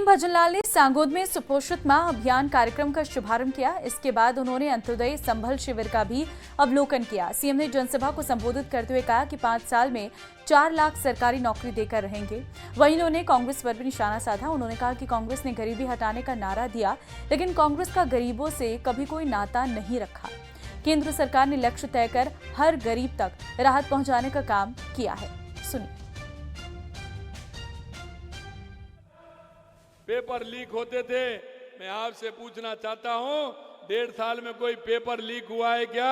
CM Bhajanlal ने सांगोद में सुपोषित मां अभियान कार्यक्रम का शुभारंभ किया। इसके बाद उन्होंने अंत्योदय संभल शिविर का भी अवलोकन किया। सीएम ने जनसभा को संबोधित करते हुए कहा कि 5 साल में 4 लाख सरकारी नौकरी देकर रहेंगे। वहीं उन्होंने कांग्रेस पर भी निशाना साधा। उन्होंने कहा कि कांग्रेस ने गरीबी हटाने का नारा दिया, लेकिन कांग्रेस का गरीबों से कभी कोई नाता नहीं रखा। केंद्र सरकार ने लक्ष्य तय कर हर गरीब तक राहत पहुंचाने का काम किया है। सुनिए। पेपर लीक होते थे, मैं आपसे पूछना चाहता हूं, 1.5 साल में कोई पेपर लीक हुआ है क्या?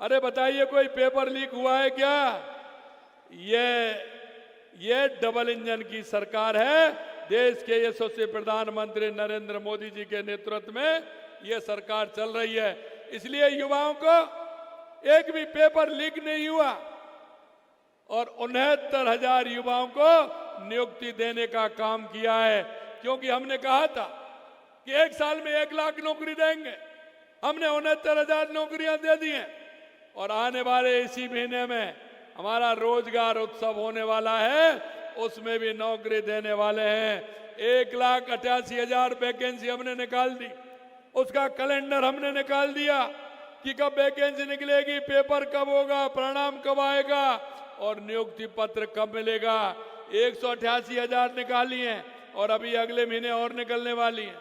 अरे बताइए, कोई पेपर लीक हुआ है क्या? ये डबल इंजन की सरकार है। देश के यशस्वी प्रधानमंत्री नरेंद्र मोदी जी के नेतृत्व में ये सरकार चल रही है। इसलिए युवाओं को एक भी पेपर लीक नहीं हुआ और 69,000 युवाओं को नियुक्ति देने का काम किया है, क्योंकि हमने कहा था कि 1 साल में 1 लाख नौकरी देंगे। हमने 69,000 नौकरियां दे दी हैं और आने वाले इसी महीने में हमारा रोजगार उत्सव होने वाला है, उसमें भी नौकरी देने वाले हैं। 1,88,000 वैकेंसी हमने निकाल दी। उसका कैलेंडर हमने निकाल दिया कि कब वैकेंसी निकलेगी, पेपर कब होगा, परिणाम कब आएगा और नियुक्ति पत्र कब मिलेगा। 188,000 निकाली हैं और अभी अगले महीने और निकलने वाली हैं।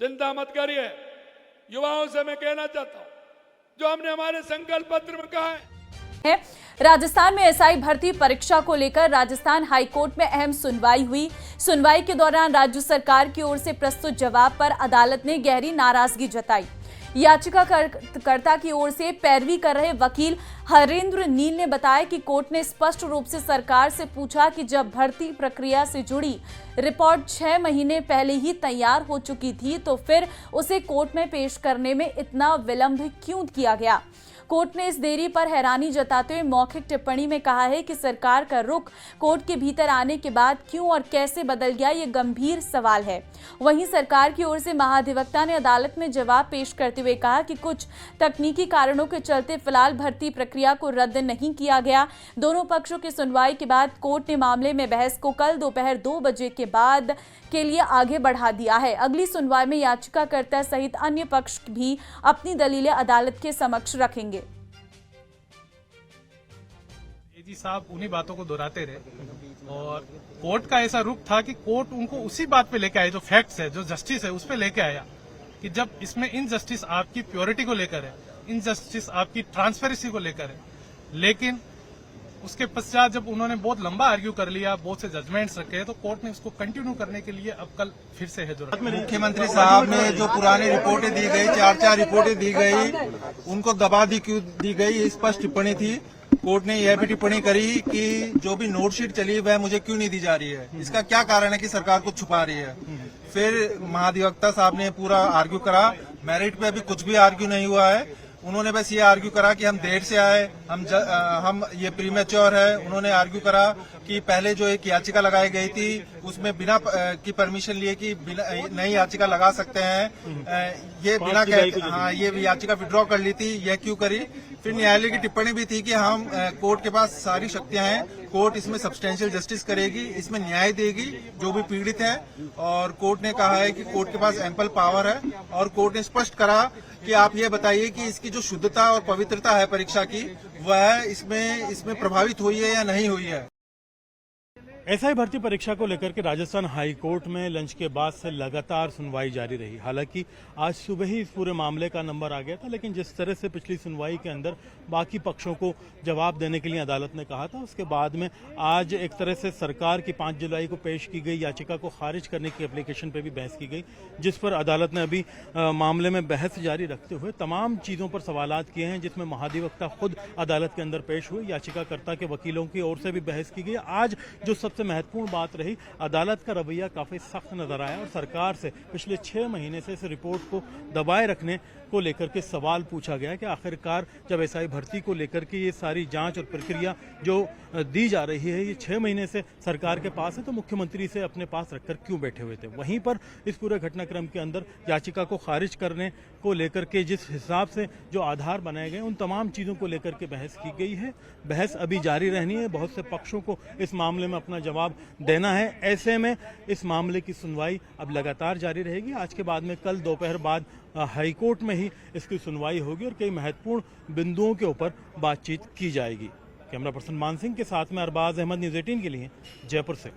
चिंता मत करिए। युवाओं से मैं कहना चाहता हूं, जो हमने हमारे संकल्प पत्र में कहा है। राजस्थान में एसआई भर्ती परीक्षा को लेकर राजस्थान हाईकोर्ट में अहम सुनवाई हुई। सुनवाई के दौरान राज्य सरकार की ओर से प्रस्तुत जवाब पर अदालत ने गहरी नाराजगी जताई। याचिकाकर्ता की ओर से पैरवी कर रहे वकील हरेंद्र नील ने बताया कि कोर्ट ने स्पष्ट रूप से सरकार से पूछा कि जब भर्ती प्रक्रिया से जुड़ी रिपोर्ट 6 महीने पहले ही तैयार हो चुकी थी, तो फिर उसे कोर्ट में पेश करने में इतना विलंब क्यों किया गया। कोर्ट ने इस देरी पर हैरानी जताते हुए मौखिक टिप्पणी में कहा है कि सरकार का रुख कोर्ट के भीतर आने के बाद क्यों और कैसे बदल गया, ये गंभीर सवाल है। वहीं सरकार की ओर से महाधिवक्ता ने अदालत में जवाब पेश करते हुए कहा कि कुछ तकनीकी कारणों के चलते फिलहाल भर्ती प्रक्रिया को रद्द नहीं किया गया। दोनों पक्षों की सुनवाई के बाद कोर्ट ने मामले में बहस को कल दोपहर 2 बजे के बाद के लिए आगे बढ़ा दिया है। अगली सुनवाई में याचिकाकर्ता सहित अन्य पक्ष भी अपनी दलीलें अदालत के समक्ष रखेंगे। एजी साहब उन्हीं बातों को दोहराते रहे और कोर्ट का ऐसा रुख था कि कोर्ट उनको उसी बात पे लेके आया, जो फैक्ट्स है, जो जस्टिस है, उस पे लेके आया कि जब इसमें इनजस्टिस आपकी प्योरिटी को लेकर है, इनजस्टिस आपकी ट्रांसपेरेंसी को लेकर है। लेकिन उसके पश्चात जब उन्होंने बहुत लंबा आर्ग्यू कर लिया, बहुत से जजमेंट्स रखे, तो कोर्ट ने उसको कंटिन्यू करने के लिए अब कल फिर से है जो मुख्यमंत्री साहब ने जो पुरानी रिपोर्टें दी गई, 4 रिपोर्टें दी गई, उनको दबा क्यों दी गई, स्पष्ट टिप्पणी थी। कोर्ट ने यह भी टिप्पणी करी कि जो भी नोटशीट चली वह मुझे क्यों नहीं दी जा रही है, इसका क्या कारण है कि सरकार कुछ छुपा रही है। फिर महाधिवक्ता साहब ने पूरा आर्ग्यू करा। मेरिट पे अभी कुछ भी आर्ग्यू नहीं हुआ है। उन्होंने बस ये आर्ग्यू करा कि हम देर से आए, हम ये प्रीमेच्योर है। उन्होंने आर्ग्यू करा कि पहले जो एक याचिका लगाई गई थी उसमें बिना की परमिशन लिए कि नई याचिका लगा सकते हैं, ये बिना ये याचिका विड्रॉ कर ली थी, यह क्यों करी। फिर न्यायालय की टिप्पणी भी थी कि हम कोर्ट के पास सारी शक्तियां हैं, कोर्ट इसमें सब्सटेंशियल जस्टिस करेगी, इसमें न्याय देगी जो भी पीड़ित है। और कोर्ट ने कहा है कि कोर्ट के पास एम्पल पावर है और कोर्ट ने स्पष्ट करा कि आप ये बताइए कि इसकी जो शुद्धता और पवित्रता है परीक्षा की, वह इसमें प्रभावित हुई है या नहीं हुई है। एसआई भर्ती परीक्षा को लेकर के राजस्थान हाईकोर्ट में लंच के बाद से लगातार सुनवाई जारी रही। हालांकि आज सुबह ही इस पूरे मामले का नंबर आ गया था, लेकिन जिस तरह से पिछली सुनवाई के अंदर बाकी पक्षों को जवाब देने के लिए अदालत ने कहा था, उसके बाद में आज एक तरह से सरकार की 5 जुलाई को पेश की गई याचिका को खारिज करने की एप्लीकेशन पर भी बहस की गई, जिस पर अदालत ने अभी मामले में बहस जारी रखते हुए तमाम चीज़ों पर सवालात किए हैं, जिसमें महाधिवक्ता खुद अदालत के अंदर पेश हुए, याचिकाकर्ता के वकीलों की ओर से भी बहस की गई। आज जो सबसे महत्वपूर्ण बात रही, अदालत का रवैया काफी सख्त नजर आया और सरकार से पिछले 6 महीने से इस रिपोर्ट को दबाए रखने को लेकर के सवाल पूछा गया कि आखिरकार जब एसआई भर्ती को लेकर के ये सारी जांच और प्रक्रिया जो दी जा रही है, ये 6 महीने से सरकार के पास है, तो मुख्यमंत्री से अपने पास रखकर क्यों बैठे हुए थे। वहीं पर इस पूरे घटनाक्रम के अंदर याचिका को खारिज करने को लेकर के जिस हिसाब से जो आधार बनाए गए, उन तमाम चीजों को लेकर के बहस की गई है। बहस अभी जारी रहनी है। बहुत से पक्षों को इस मामले में अपना जवाब देना है। ऐसे में इस मामले की सुनवाई अब लगातार जारी रहेगी। आज के बाद में कल दोपहर बाद हाईकोर्ट में ही इसकी सुनवाई होगी और कई महत्वपूर्ण बिंदुओं के ऊपर बातचीत की जाएगी। कैमरा पर्सन मान सिंह के साथ में अरबाज अहमद, न्यूज़ 18 के लिए जयपुर से।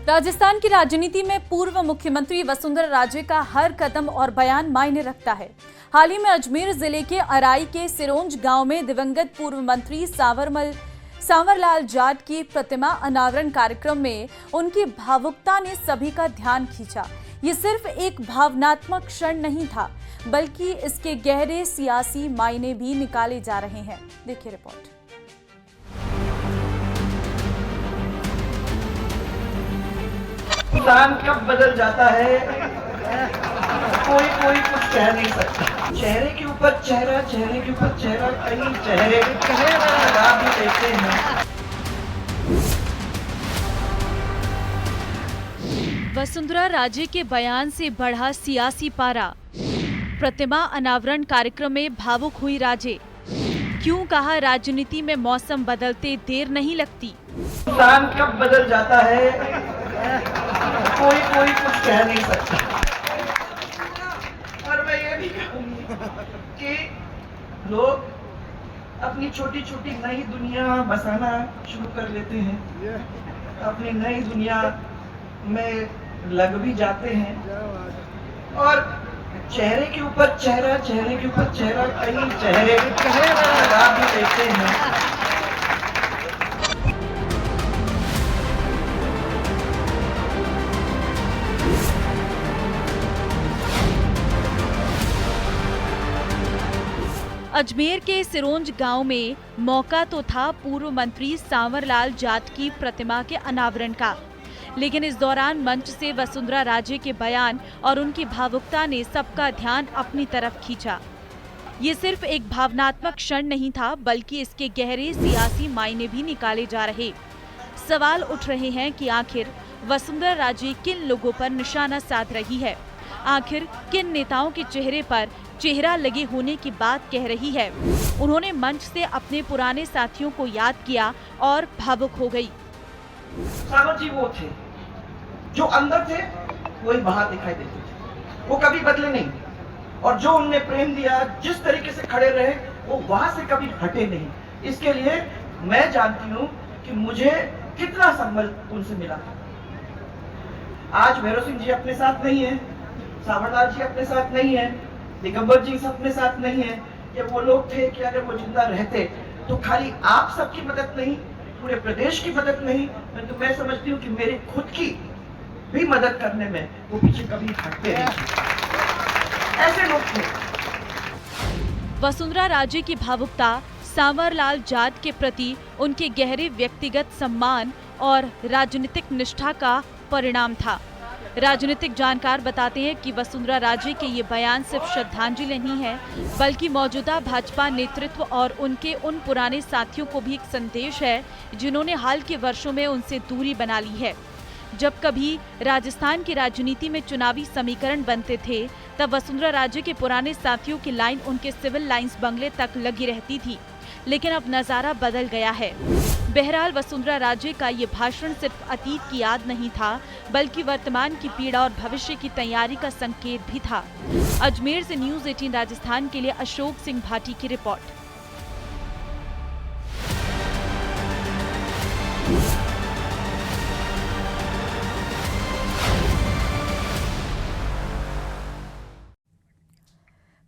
राजस्थान की राजनीति में पूर्व मुख्यमंत्री वसुंधरा राजे का हर कदम और बयान मायने रखता है। हाल ही में अजमेर जिले के अराई के सिरोंज गांव में दिवंगत पूर्व मंत्री सांवरलाल जाट की प्रतिमा अनावरण कार्यक्रम में उनकी भावुकता ने सभी का ध्यान खींचा। ये सिर्फ एक भावनात्मक क्षण नहीं था, बल्कि इसके गहरे सियासी मायने भी निकाले जा रहे हैं। देखिए रिपोर्ट। इंसान कब बदल जाता है कोई कुछ कह नहीं सकता। चेहरे के ऊपर चेहरा, चेहरे के ऊपर चेहरा, कई चेहरे लगा भी देते हैं। वसुंधरा राजे के बयान से बढ़ा सियासी पारा। प्रतिमा अनावरण कार्यक्रम में भावुक हुई राजे। क्यों कहा राजनीति में मौसम बदलते देर नहीं लगती। इंसान कब बदल जाता है कोई कुछ कह नहीं सकता। और मैं ये भी कहूंगी कि लोग अपनी छोटी छोटी नई दुनिया बसाना शुरू कर लेते हैं, अपनी नई दुनिया में लग भी जाते हैं और चेहरे के ऊपर चेहरा, चेहरे के ऊपर चेहरा, कई चेहरे लगा भी देते हैं। अजमेर के सिरोंज गांव में मौका तो था पूर्व मंत्री सांवरलाल जाट की प्रतिमा के अनावरण का, लेकिन इस दौरान मंच से वसुंधरा राजे के बयान और उनकी भावुकता ने सबका ध्यान अपनी तरफ खींचा। ये सिर्फ एक भावनात्मक क्षण नहीं था, बल्कि इसके गहरे सियासी मायने भी निकाले जा रहे। सवाल उठ रहे हैं कि आखिर वसुंधरा राजे किन लोगों पर निशाना साध रही है, आखिर किन नेताओं के चेहरे पर चेहरा लगे होने की बात कह रही है। उन्होंने मंच से अपने पुराने साथियों को याद किया और भावुक हो गई। सांवर जी वो थे जो अंदर थे, वही बाहर दिखाई देते थे, वो कभी बदले नहीं और जो उनने प्रेम दिया, जिस तरीके से खड़े रहे, वो वहां से कभी हटे नहीं। इसके लिए मैं जानती हूँ कि मुझे कितना संबल उनसे मिला। आज भैरव सिंह जी अपने साथ नहीं है, सांवरलाल जी अपने साथ नहीं है, दिगंबर जी अपने साथ नहीं है। ये वो लोग थे कि अगर वो जिंदा रहते तो खाली आप सबकी मदद नहीं, पूरे प्रदेश की मदद नहीं, तो मैं समझती हूँ कि मेरी खुद की भी मदद करने में वो पीछे कभी हटते नहीं। ऐसे लोग थे। वसुंधरा राजे की भावुकता सांवरलाल जाट के प्रति उनके गहरे व्यक्तिगत सम्मान और राजनीतिक निष्ठा का परिणाम था। राजनीतिक जानकार बताते हैं कि वसुंधरा राजे के ये बयान सिर्फ श्रद्धांजलि नहीं है, बल्कि मौजूदा भाजपा नेतृत्व और उनके उन पुराने साथियों को भी एक संदेश है जिन्होंने हाल के वर्षों में उनसे दूरी बना ली है। जब कभी राजस्थान की राजनीति में चुनावी समीकरण बनते थे, तब वसुंधरा राजे के पुराने साथियों की लाइन उनके सिविल लाइंस बंगले तक लगी रहती थी, लेकिन अब नजारा बदल गया है। बहरहाल वसुंधरा राजे का ये भाषण सिर्फ अतीत की याद नहीं था, बल्कि वर्तमान की पीड़ा और भविष्य की तैयारी का संकेत भी था। अजमेर से न्यूज़ 18 राजस्थान के लिए अशोक सिंह भाटी की रिपोर्ट।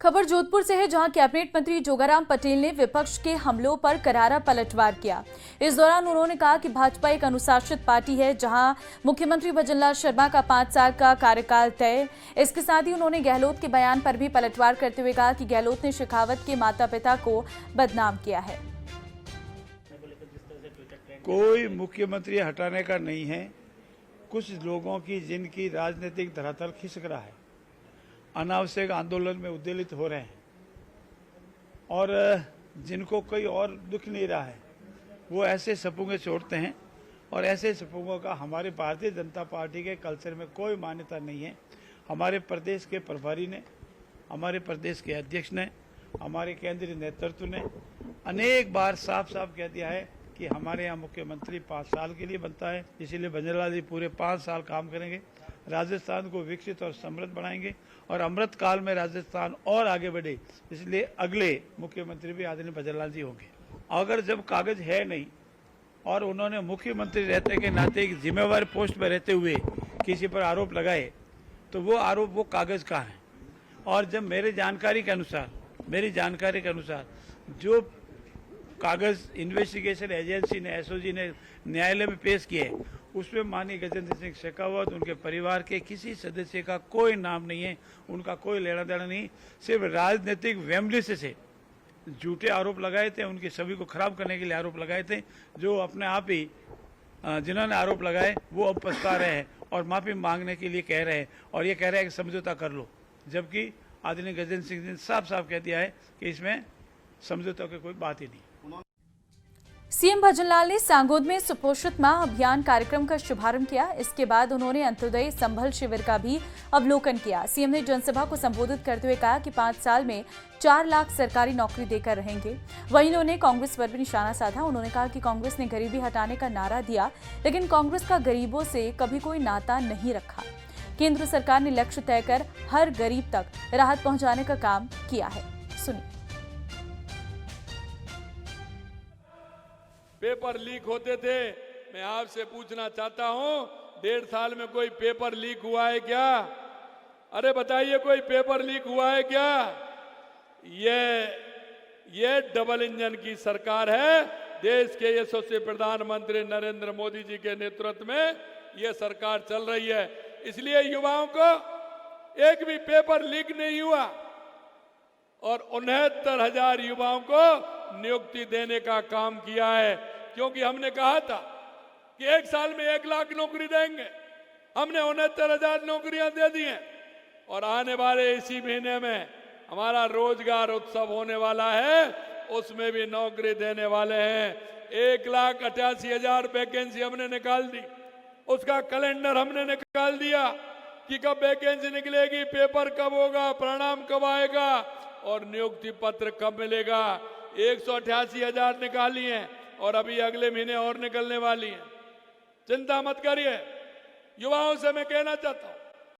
खबर जोधपुर से है, जहां कैबिनेट मंत्री जोगाराम पटेल ने विपक्ष के हमलों पर करारा पलटवार किया। इस दौरान उन्होंने कहा कि भाजपा एक अनुशासित पार्टी है, जहां मुख्यमंत्री भजनलाल शर्मा का 5 साल का कार्यकाल तय। इसके साथ ही उन्होंने गहलोत के बयान पर भी पलटवार करते हुए कहा कि गहलोत ने शेखावत के माता पिता को बदनाम किया है। कोई मुख्यमंत्री हटाने का नहीं है, कुछ लोगों की जिनकी राजनीतिक धरातल खिसक रहा है, अनावश्यक आंदोलन में उद्वेलित हो रहे हैं और जिनको कोई और दुख नहीं रहा है, वो ऐसे सपूंगे छोड़ते हैं और ऐसे सपूंगों का हमारे भारतीय जनता पार्टी के कल्चर में कोई मान्यता नहीं है। हमारे प्रदेश के प्रभारी ने, हमारे प्रदेश के अध्यक्ष ने, हमारे केंद्रीय नेतृत्व ने अनेक बार साफ साफ कह दिया है कि हमारे यहाँ मुख्यमंत्री 5 साल के लिए बनता है, इसीलिए बनवारीलाल जी पूरे 5 साल काम करेंगे, राजस्थान को विकसित और समृद्ध बनाएंगे और अमृत काल में राजस्थान और आगे बढ़े, इसलिए अगले मुख्यमंत्री भी आदरणीय बनवारीलाल जी होंगे। अगर जब कागज है नहीं और उन्होंने मुख्यमंत्री रहते के नाते एक जिम्मेवार पोस्ट पर रहते हुए किसी पर आरोप लगाए तो वो आरोप वो कागज का है। और जब मेरी जानकारी के अनुसार जो कागज इन्वेस्टिगेशन एजेंसी ने, एसओजी ने न्यायालय में पेश किए, उसमें माननीय गजेंद्र सिंह शेखावत, उनके परिवार के किसी सदस्य का कोई नाम नहीं है, उनका कोई लेना देना नहीं, सिर्फ राजनीतिक वेमलिस से झूठे आरोप लगाए थे, उनकी छवि को खराब करने के लिए आरोप लगाए थे, जो अपने आप ही जिन्होंने आरोप लगाए वो अब पछता रहे हैं और माफी मांगने के लिए कह रहे हैं और ये कह रहे हैं कि समझौता कर लो, जबकि आदरणीय गजेंद्र सिंह ने साफ साफ कह दिया है कि इसमें समझौता की कोई बात ही नहीं। सीएम भजनलाल ने सांगोद में सुपोषित मां अभियान कार्यक्रम का शुभारंभ किया। इसके बाद उन्होंने अंत्योदय संभल शिविर का भी अवलोकन किया। सीएम ने जनसभा को संबोधित करते हुए कहा कि 5 साल में 4 लाख सरकारी नौकरी देकर रहेंगे। वहीं उन्होंने कांग्रेस पर भी निशाना साधा। उन्होंने कहा कि कांग्रेस ने गरीबी हटाने का नारा दिया, लेकिन कांग्रेस का गरीबों से कभी कोई नाता नहीं रखा। केंद्र सरकार ने लक्ष्य तय कर हर गरीब तक राहत पहुंचाने का काम किया है। सुनिए। पेपर लीक होते थे, मैं आपसे पूछना चाहता हूं, 1.5 साल में कोई पेपर लीक हुआ है क्या? अरे बताइए, कोई पेपर लीक हुआ है क्या? ये डबल इंजन की सरकार है। देश के यशस्वी प्रधानमंत्री नरेंद्र मोदी जी के नेतृत्व में ये सरकार चल रही है, इसलिए युवाओं को एक भी पेपर लीक नहीं हुआ और 69,000 युवाओं को नियुक्ति देने का काम किया है, क्योंकि हमने कहा था कि 1 साल में 1 लाख नौकरी देंगे। हमने 69,000 नौकरियां दे दी हैं और आने वाले इसी महीने में हमारा रोजगार उत्सव होने वाला है, उसमें भी नौकरी देने वाले हैं। 1,88,000 वैकेंसी हमने निकाल दी, उसका कैलेंडर हमने निकाल दिया कि कब वैकेंसी निकलेगी, पेपर कब होगा, परिणाम कब आएगा और नियुक्ति पत्र कब मिलेगा। 188,000 निकाली हैं और अभी अगले महीने और निकलने वाली हैं। चिंता मत करिए। युवाओं से मैं कहना चाहता हूं,